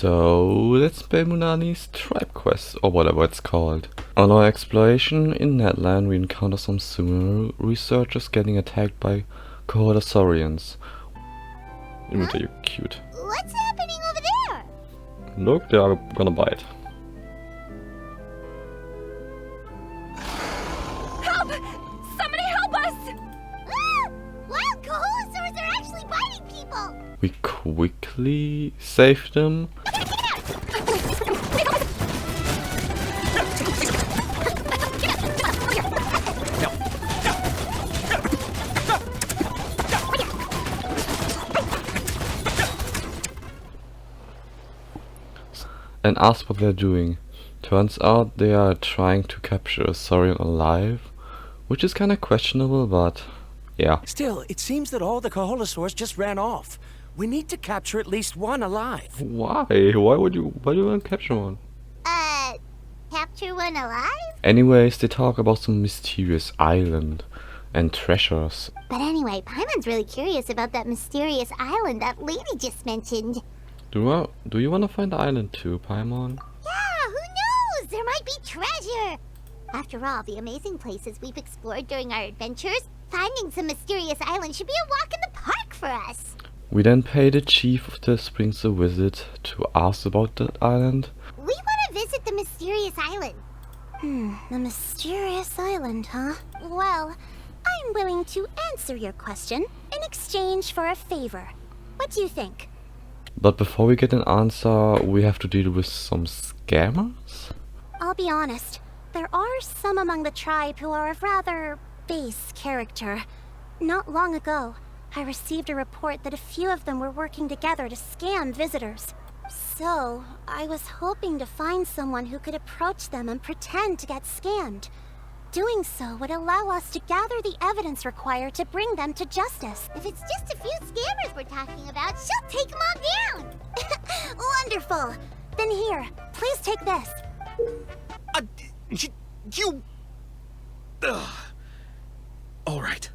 So let's play Mualanis Storyquest, or whatever it's called. On our exploration in Netland we encounter some similar researchers getting attacked by Coholosaurians. Huh? You're cute. What's happening over there? Look, they are gonna bite. Help! Somebody help us! Ah! Wild Coholosaurs are actually biting people! We quickly save them. And ask what they're doing. Turns out they are trying to capture a saurian alive, which is kinda questionable, but yeah. Still, it seems that all the Coholosaurs just ran off. We need to capture at least one alive. Why? Why do you want to capture one? Capture one alive? Anyways, they talk about some mysterious island and treasures. But anyway, Paimon's really curious about that mysterious island that lady just mentioned. Do you want to find the island too, Paimon? Yeah, who knows? There might be treasure! After all the amazing places we've explored during our adventures, finding some mysterious island should be a walk in the park for us. We then pay the chief of the springs a visit to ask about that island. We want to visit the mysterious island. The mysterious island, huh? Well, I'm willing to answer your question in exchange for a favor. What do you think? But before we get an answer, we have to deal with some scammers? I'll be honest, there are some among the tribe who are of rather base character. Not long ago, I received a report that a few of them were working together to scam visitors. So, I was hoping to find someone who could approach them and pretend to get scammed. Doing so would allow us to gather the evidence required to bring them to justice. If it's just a few scammers we're talking about, she'll take them all down! Wonderful! Then here, please take this. All right.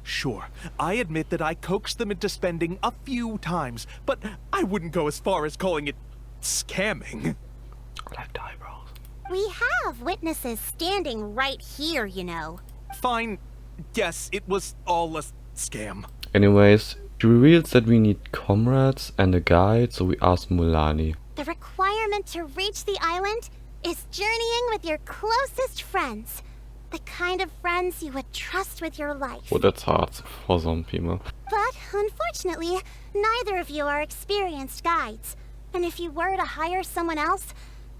Sure, I admit that I coaxed them into spending a few times, but I wouldn't go as far as calling it scamming. I like the eyebrows. We have witnesses standing right here, you know. Fine. Yes, it was all a scam. Anyways, she reveals that we need comrades and a guide, so we ask Mualani. The requirement to reach the island is journeying with your closest friends. The kind of friends you would trust with your life. Well, that's hard for some people. But, unfortunately, neither of you are experienced guides. And if you were to hire someone else,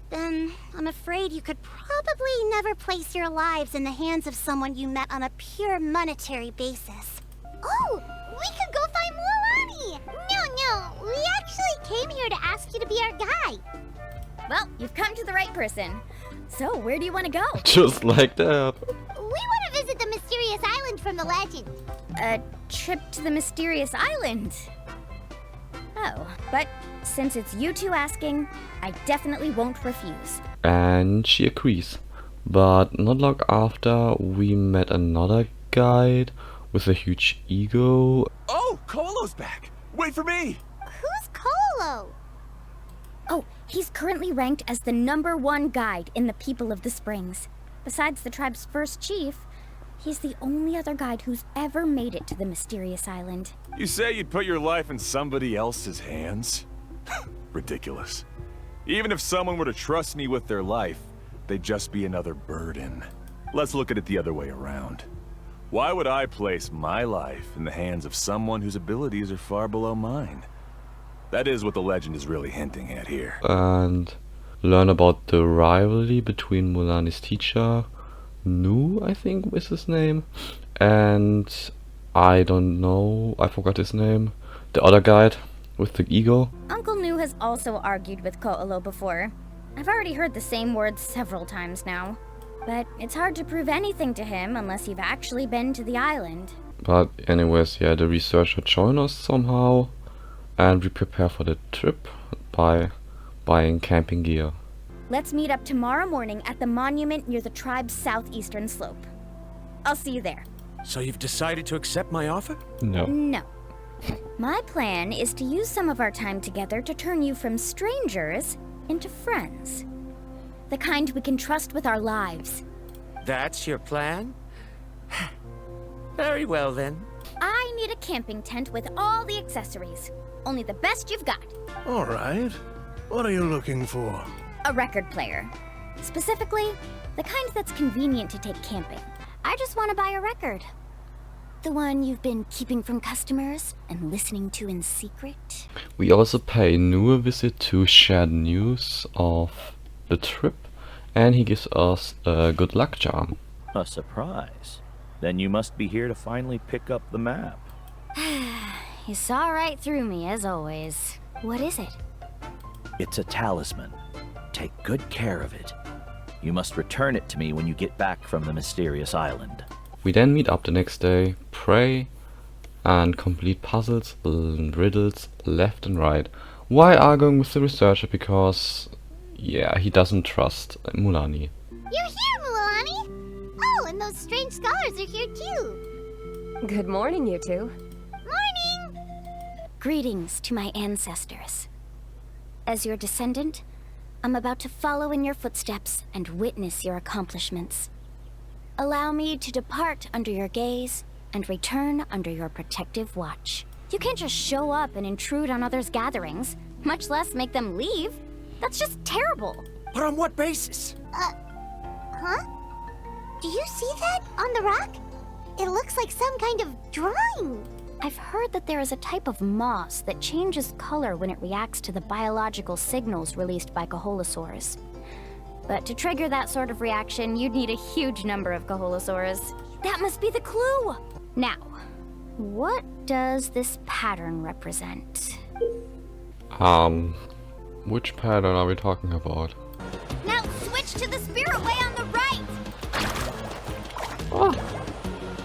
then I'm afraid you could probably never place your lives in the hands of someone you met on a pure monetary basis. Oh, we could go find Mualani! No, we actually came here to ask you to be our guide. Well, you've come to the right person. So, where do you want to go? Just like that. We want to visit the mysterious island from the legend. A trip to the mysterious island? Oh, but since it's you two asking, I definitely won't refuse. And she agrees. But not long after, we met another guide with a huge ego. Oh, Colo's back! Wait for me! Who's Colo? Oh, he's currently ranked as the #1 guide in the People of the Springs. Besides the tribe's first chief, he's the only other guide who's ever made it to the mysterious island. You say you'd put your life in somebody else's hands? Ridiculous. Even if someone were to trust me with their life, they'd just be another burden. Let's look at it the other way around. Why would I place my life in the hands of someone whose abilities are far below mine? That is what the legend is really hinting at here. And learn about the rivalry between Mualani's teacher, Nu, I think is his name, and I don't know, I forgot his name, the other guide with the ego. Uncle Nu has also argued with Ko'olo before. I've already heard the same words several times now. But it's hard to prove anything to him unless you've actually been to the island. But anyways, yeah, the researcher joined us somehow. And we prepare for the trip by buying camping gear. Let's meet up tomorrow morning at the monument near the tribe's southeastern slope. I'll see you there. So you've decided to accept my offer? No. No. My plan is to use some of our time together to turn you from strangers into friends. The kind we can trust with our lives. That's your plan? Very well then. I need a camping tent with all the accessories. Only the best you've got. All right. What are you looking for? A record player. Specifically, the kind that's convenient to take camping. I just want to buy a record. The one you've been keeping from customers and listening to in secret. We also pay Nu a visit to share the news of the trip, and he gives us a good luck charm. A surprise. Then you must be here to finally pick up the map. You saw right through me, as always. What is it? It's a talisman. Take good care of it. You must return it to me when you get back from the mysterious island. We then meet up the next day, pray, and complete puzzles and riddles left and right. Why arguing with the researcher? Because, yeah, he doesn't trust Mualani. You're here, Mualani! Oh, and those strange scholars are here too. Good morning, you two. Morning! Greetings to my ancestors. As your descendant, I'm about to follow in your footsteps and witness your accomplishments. Allow me to depart under your gaze and return under your protective watch. You can't just show up and intrude on others' gatherings, much less make them leave. That's just terrible. But on what basis? Huh? Do you see that on the rock? It looks like some kind of drawing. I've heard that there is a type of moss that changes color when it reacts to the biological signals released by Kaholosaurs. But to trigger that sort of reaction, you'd need a huge number of Kaholosaurs. That must be the clue! Now, what does this pattern represent? Which pattern are we talking about? Now switch to the spirit way on the right!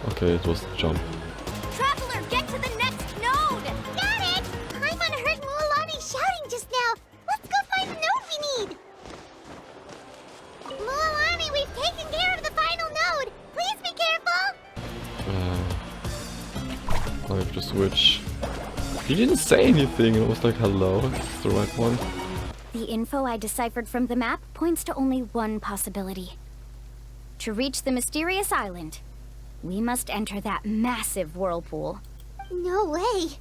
Okay, it was the jump. Traveler, get to the next node! Got it! Paimon heard Mualani shouting just now. Let's go find the node we need. Mualani, we've taken care of the final node. Please be careful. I have to switch. He didn't say anything. It was like, hello, it's the right one. The info I deciphered from the map points to only one possibility. To reach the mysterious island, we must enter that massive whirlpool. No way.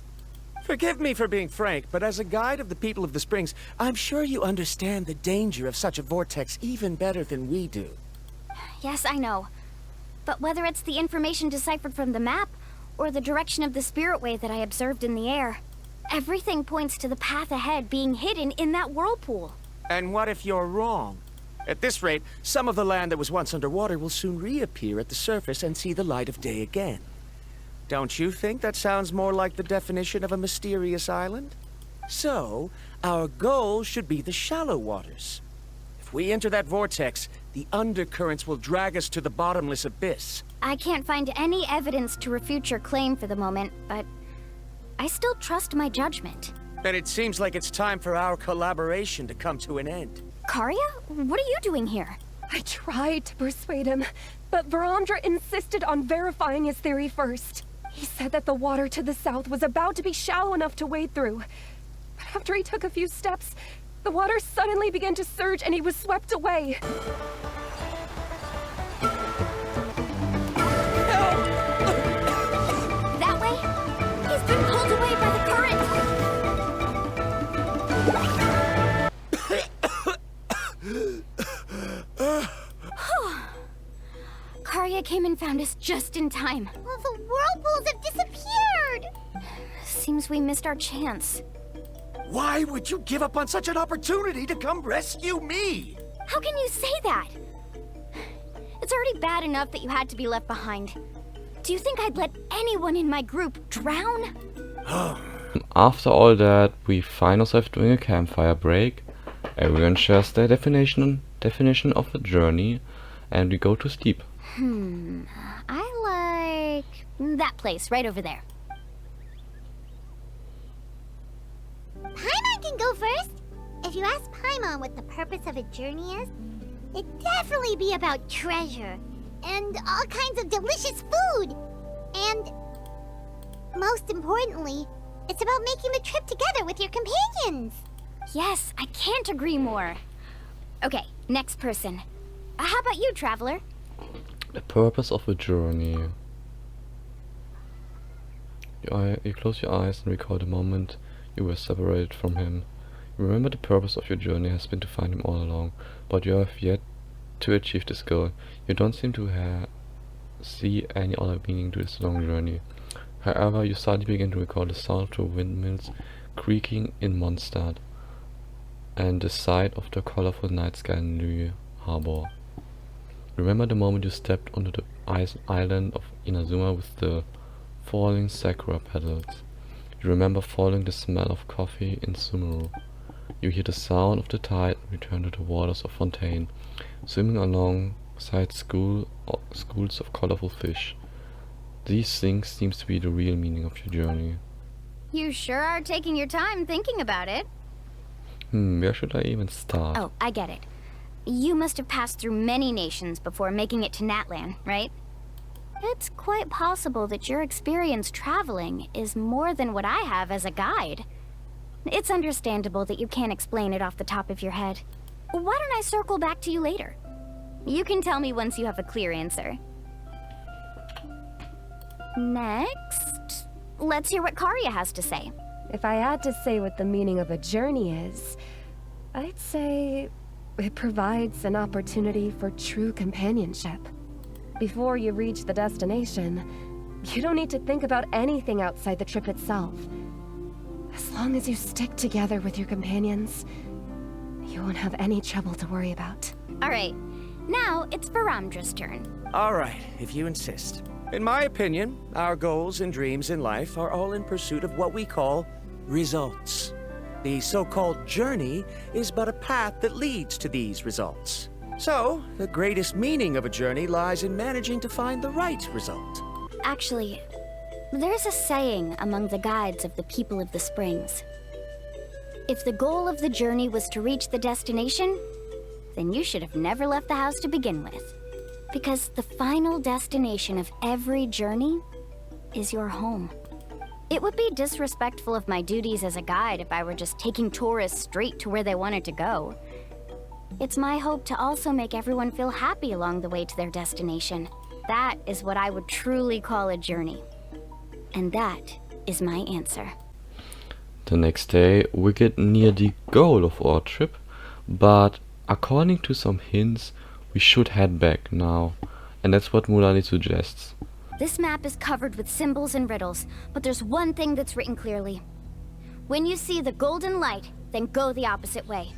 Forgive me for being frank, but as a guide of the people of the Springs, I'm sure you understand the danger of such a vortex even better than we do. Yes, I know. But whether it's the information deciphered from the map, or the direction of the spirit way that I observed in the air, everything points to the path ahead being hidden in that whirlpool. And what if you're wrong? At this rate, some of the land that was once underwater will soon reappear at the surface and see the light of day again. Don't you think that sounds more like the definition of a mysterious island? So, our goal should be the shallow waters. If we enter that vortex, the undercurrents will drag us to the bottomless abyss. I can't find any evidence to refute your claim for the moment, but I still trust my judgment. Then it seems like it's time for our collaboration to come to an end. Karya? What are you doing here? I tried to persuade him, but Varandra insisted on verifying his theory first. He said that the water to the south was about to be shallow enough to wade through. But after he took a few steps, the water suddenly began to surge and he was swept away. That way? He's been pulled away by the current! Karya came and found us just in time. Well, the whirlpools have disappeared. Seems we missed our chance. Why would you give up on such an opportunity to come rescue me? How can you say that? It's already bad enough that you had to be left behind. Do you think I'd let anyone in my group drown? After all that, we find ourselves doing a campfire break. Everyone shares their definition of the journey, and we go to sleep. I like that place right over there. Paimon can go first. If you ask Paimon what the purpose of a journey is, it'd definitely be about treasure and all kinds of delicious food. And most importantly, It's about making the trip together with your companions. Yes, I can't agree more. Okay, next person. How about you, Traveler? The purpose of a journey. You close your eyes and recall the moment you were separated from him. You remember the purpose of your journey has been to find him all along, but you have yet to achieve this goal. You don't seem to see any other meaning to this long journey. However, you suddenly begin to recall the sound of the windmills creaking in Mondstadt and the sight of the colorful night sky in the harbor. Remember the moment you stepped onto the island of Inazuma with the falling sakura petals. You remember following the smell of coffee in Sumeru. You hear the sound of the tide and return to the waters of Fontaine, swimming alongside schools of colorful fish. These things seems to be the real meaning of your journey. You sure are taking your time thinking about it. Where should I even start? Oh, I get it. You must have passed through many nations before making it to Natlan, right? It's quite possible that your experience traveling is more than what I have as a guide. It's understandable that you can't explain it off the top of your head. Why don't I circle back to you later? You can tell me once you have a clear answer. Next, let's hear what Karya has to say. If I had to say what the meaning of a journey is, I'd say it provides an opportunity for true companionship. Before you reach the destination, you don't need to think about anything outside the trip itself. As long as you stick together with your companions, you won't have any trouble to worry about. Alright, now it's Varamdra's turn. All right, if you insist. In my opinion, our goals and dreams in life are all in pursuit of what we call results. The so-called journey is but a path that leads to these results. So, the greatest meaning of a journey lies in managing to find the right result. Actually, there's a saying among the guides of the people of the Springs. If the goal of the journey was to reach the destination, then you should have never left the house to begin with. Because the final destination of every journey is your home. It would be disrespectful of my duties as a guide if I were just taking tourists straight to where they wanted to go. It's my hope to also make everyone feel happy along the way to their destination. That is what I would truly call a journey. And that is my answer. The next day, we get near the goal of our trip, but according to some hints, we should head back now. And that's what Mualanis suggests. This map is covered with symbols and riddles, but there's one thing that's written clearly. When you see the golden light, then go the opposite way.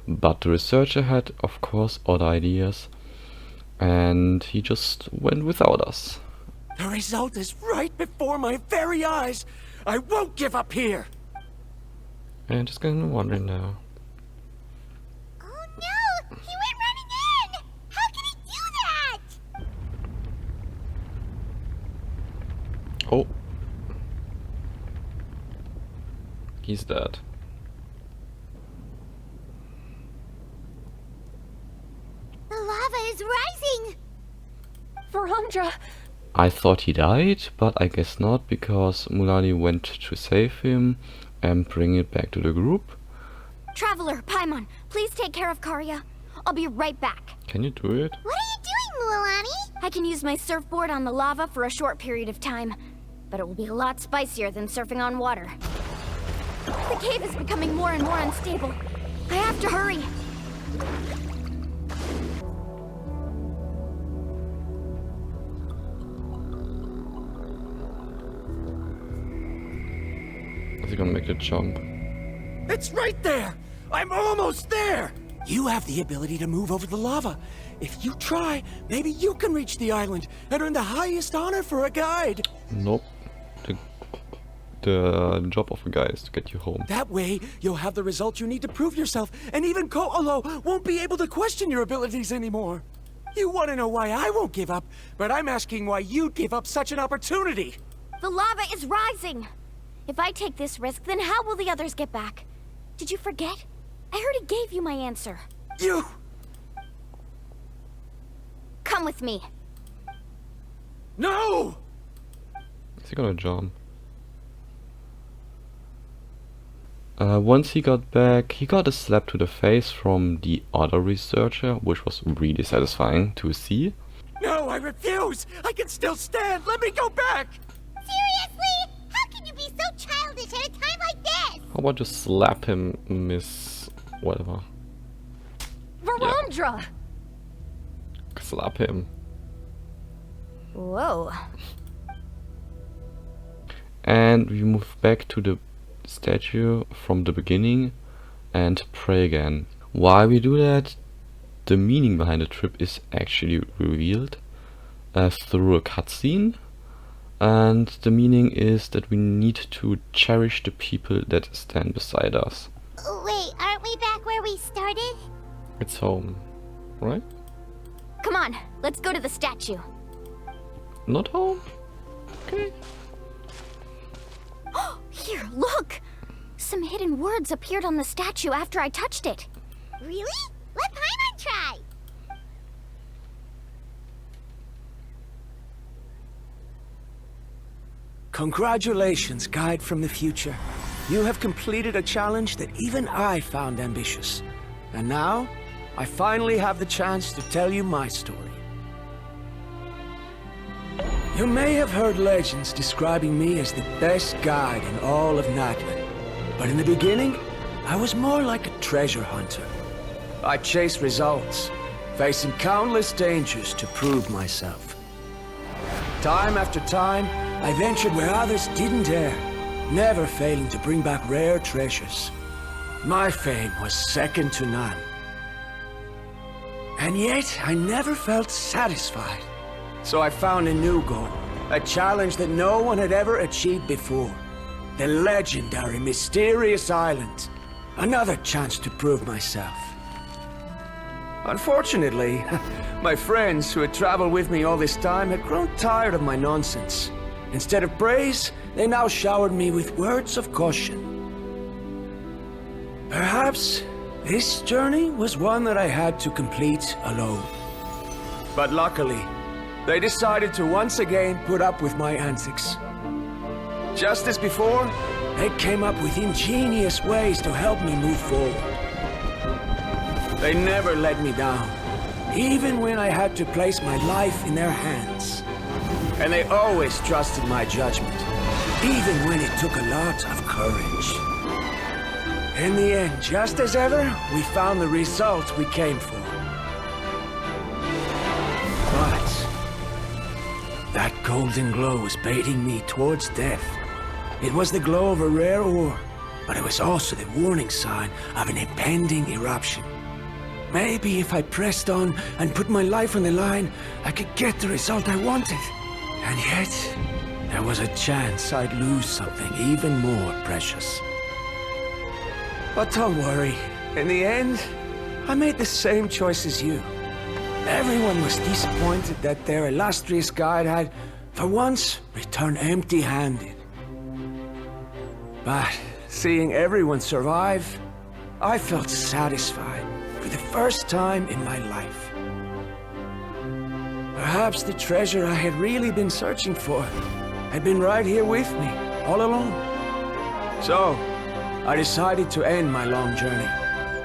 But the researcher had, of course, other ideas, and he just went without us. The result is right before my very eyes. I won't give up here. And just kind of wondering now. Oh no! He went running in! How can he do that? Oh. He's dead. The lava is rising! Varamdra! I thought he died, but I guess not, because Mualani went to save him and bring it back to the group. Traveler, Paimon, please take care of Karya. I'll be right back. Can you do it? What are you doing, Mualani? I can use my surfboard on the lava for a short period of time, but it will be a lot spicier than surfing on water. The cave is becoming more and more unstable. I have to hurry. Is he gonna make the jump? It's right there! I'm almost there! You have the ability to move over the lava. If you try, maybe you can reach the island and earn the highest honor for a guide. Nope. The job of a guy is to get you home. That way, you'll have the results you need to prove yourself, and even Ko'olo won't be able to question your abilities anymore. You want to know why I won't give up, but I'm asking why you'd give up such an opportunity. The lava is rising. If I take this risk, then how will the others get back? Did you forget? I already gave you my answer. You... Come with me. No! Is he gonna jump? Once he got back, he got a slap to the face from the other researcher, which was really satisfying to see. No, I refuse! I can still stand! Let me go back! Seriously? How can you be so childish at a time like this? How about you slap him, Miss... whatever. Verandra! Slap him. Whoa. And we move back to the statue from the beginning and pray again. Why we do that? The meaning behind the trip is actually revealed through a cutscene, and the meaning is that we need to cherish the people that stand beside us. Wait, aren't we back where we started? It's home, right? Come on, let's go to the statue. Not home? Okay. Here, look! Some hidden words appeared on the statue after I touched it. Really? Let Paimon try! Congratulations, guide from the future. You have completed a challenge that even I found ambitious. And now, I finally have the chance to tell you my story. You may have heard legends describing me as the best guide in all of Natlan. But in the beginning, I was more like a treasure hunter. I chased results, facing countless dangers to prove myself. Time after time, I ventured where others didn't dare, never failing to bring back rare treasures. My fame was second to none. And yet, I never felt satisfied. So I found a new goal, a challenge that no one had ever achieved before. The legendary Mysterious Island. Another chance to prove myself. Unfortunately, my friends who had traveled with me all this time had grown tired of my nonsense. Instead of praise, they now showered me with words of caution. Perhaps this journey was one that I had to complete alone. But luckily, they decided to once again put up with my antics. Just as before, they came up with ingenious ways to help me move forward. They never let me down, even when I had to place my life in their hands. And they always trusted my judgment, even when it took a lot of courage. In the end, just as ever, we found the result we came for. But that golden glow was baiting me towards death. It was the glow of a rare ore, but it was also the warning sign of an impending eruption. Maybe if I pressed on and put my life on the line, I could get the result I wanted. And yet, there was a chance I'd lose something even more precious. But don't worry, in the end, I made the same choice as you. Everyone was disappointed that their illustrious guide had, for once, returned empty-handed. But seeing everyone survive, I felt satisfied for the first time in my life. Perhaps the treasure I had really been searching for had been right here with me, all along. So, I decided to end my long journey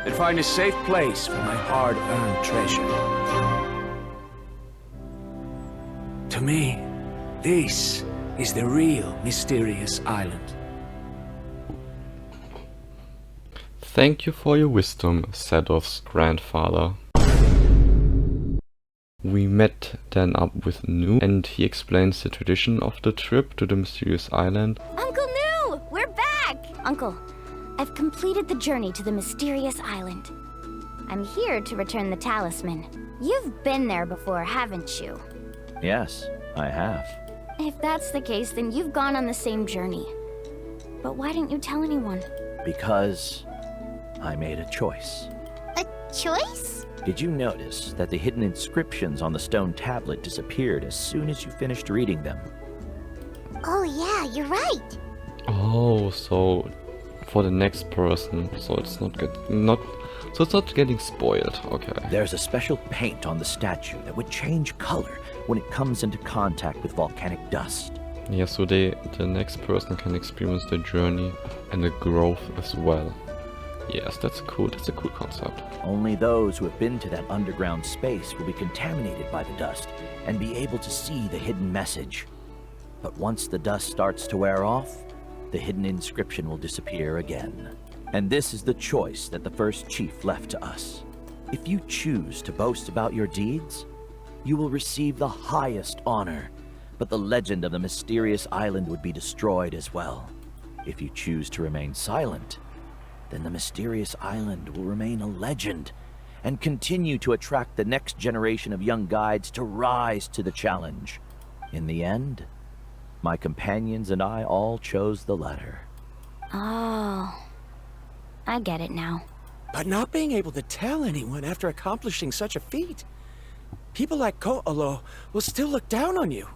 and find a safe place for my hard-earned treasure. To me, this is the real Mysterious Island. Thank you for your wisdom, Sadov's grandfather. We met then up with Nu, and he explains the tradition of the trip to the Mysterious Island. Uncle Nu! We're back! Uncle, I've completed the journey to the Mysterious Island. I'm here to return the talisman. You've been there before, haven't you? Yes, I have. If that's the case, then you've gone on the same journey. But why didn't you tell anyone? Because I made a choice. A choice? Did you notice that the hidden inscriptions on the stone tablet disappeared as soon as you finished reading them? Oh yeah, you're right. Oh, so for the next person, so it's not it's not getting spoiled. Okay. There's a special paint on the statue that would change color when it comes into contact with volcanic dust. Yeah, so the next person can experience the journey and the growth as well. Yes, that's cool. That's a cool concept. Only those who have been to that underground space will be contaminated by the dust and be able to see the hidden message. But once the dust starts to wear off, the hidden inscription will disappear again. And this is the choice that the first chief left to us. If you choose to boast about your deeds, you will receive the highest honor, but the legend of the mysterious island would be destroyed as well. If you choose to remain silent, then the mysterious island will remain a legend and continue to attract the next generation of young guides to rise to the challenge. In the end, my companions and I all chose the latter. Oh, I get it now. But not being able to tell anyone after accomplishing such a feat. People like Ko'olo will still look down on you.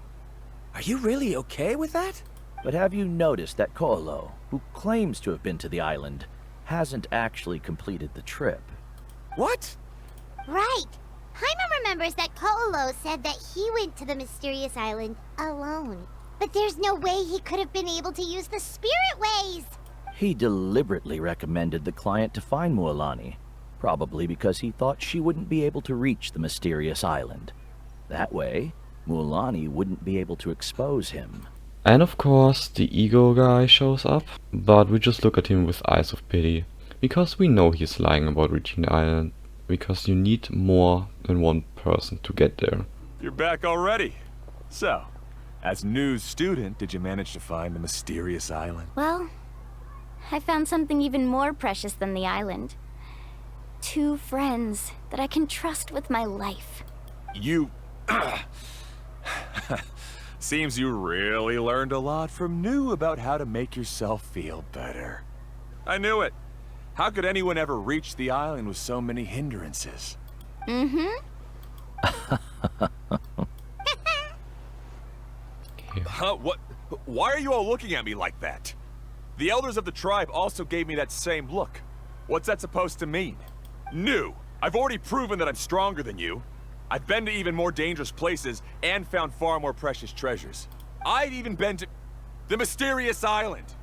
Are you really okay with that? But have you noticed that Ko'olo, who claims to have been to the island, hasn't actually completed the trip? What? Right. Paimon remembers that Ko'olo said that he went to the mysterious island alone. But there's no way he could have been able to use the spirit ways. He deliberately recommended the client to find Mualani, probably because he thought she wouldn't be able to reach the mysterious island. That way, Mualani wouldn't be able to expose him. And of course, the ego guy shows up, but we just look at him with eyes of pity, because we know he's lying about reaching the island, because you need more than one person to get there. You're back already. So, as news student, did you manage to find the mysterious island? Well, I found something even more precious than the island. 2 friends that I can trust with my life. You... Seems you really learned a lot from New about how to make yourself feel better. I knew it. How could anyone ever reach the island with so many hindrances? Huh? What? Why are you all looking at me like that? The elders of the tribe also gave me that same look. What's that supposed to mean? New, I've already proven that I'm stronger than you. I've been to even more dangerous places and found far more precious treasures. I've even been to the mysterious island.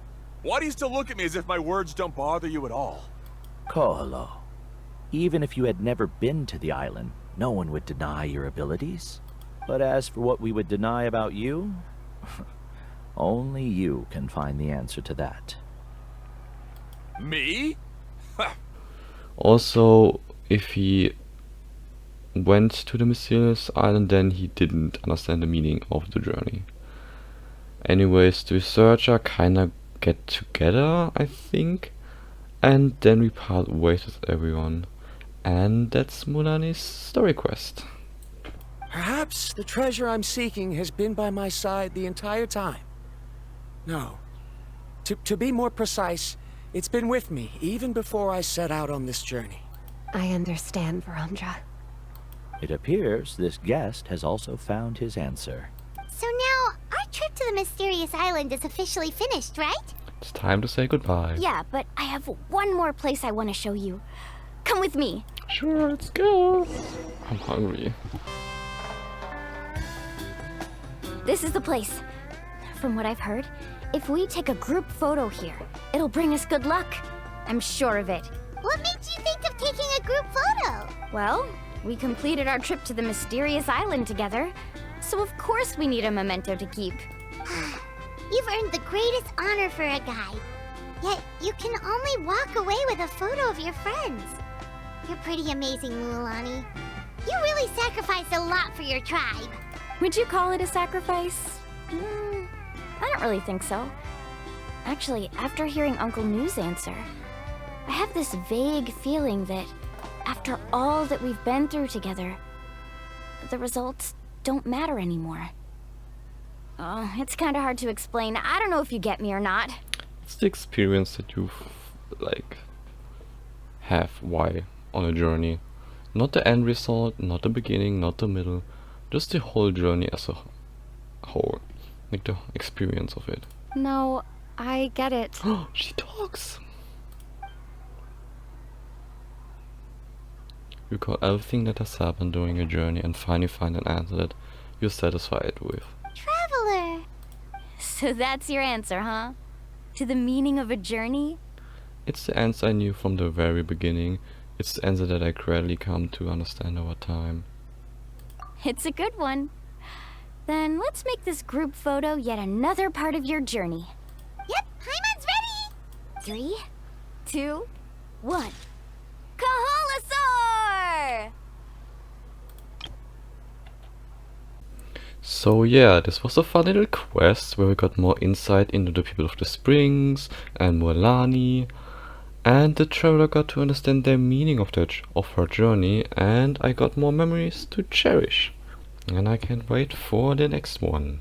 Why do you still look at me as if my words don't bother you at all? Ko'olo, even if you had never been to the island, no one would deny your abilities. But as for what we would deny about you, only you can find the answer to that. Me? Also, if he went to the mysterious island, then he didn't understand the meaning of the journey. Anyways, the researcher kinda get together, I think, and then we part ways with everyone. And that's Mualanis Storyquest. Perhaps the treasure I'm seeking has been by my side the entire time. No. To be more precise, it's been with me even before I set out on this journey. I understand, Verandra. It appears this guest has also found his answer. So now, our trip to the mysterious island is officially finished, right? It's time to say goodbye. Yeah, but I have one more place I want to show you. Come with me. Sure, let's go. I'm hungry. This is the place. From what I've heard, if we take a group photo here, it'll bring us good luck. I'm sure of it. What made you think of taking a group photo? Well, we completed our trip to the mysterious island together, so of course we need a memento to keep. You've earned the greatest honor for a guide. Yet, you can only walk away with a photo of your friends. You're pretty amazing, Mualani. You really sacrificed a lot for your tribe. Would you call it a sacrifice? I don't really think so. Actually, after hearing Uncle New's answer, I have this vague feeling that after all that we've been through together, the results don't matter anymore. Oh, it's kind of hard to explain. I don't know if you get me or not. It's the experience that you have why on a journey. Not the end result, not the beginning, not the middle. Just the whole journey as a whole. Like the experience of it. No, I get it. She talks! You call everything that has happened during a journey and finally find an answer that you're satisfied with. Traveler! So that's your answer, huh? To the meaning of a journey? It's the answer I knew from the very beginning. It's the answer that I gradually come to understand over time. It's a good one. Then let's make this group photo yet another part of your journey. Yep, Paimon's ready! 3, 2, 1. Kahalasaur! So yeah, this was a fun little quest where we got more insight into the people of the springs and Mualani, and the traveler got to understand the meaning of her journey, and I got more memories to cherish. And I can't wait for the next one.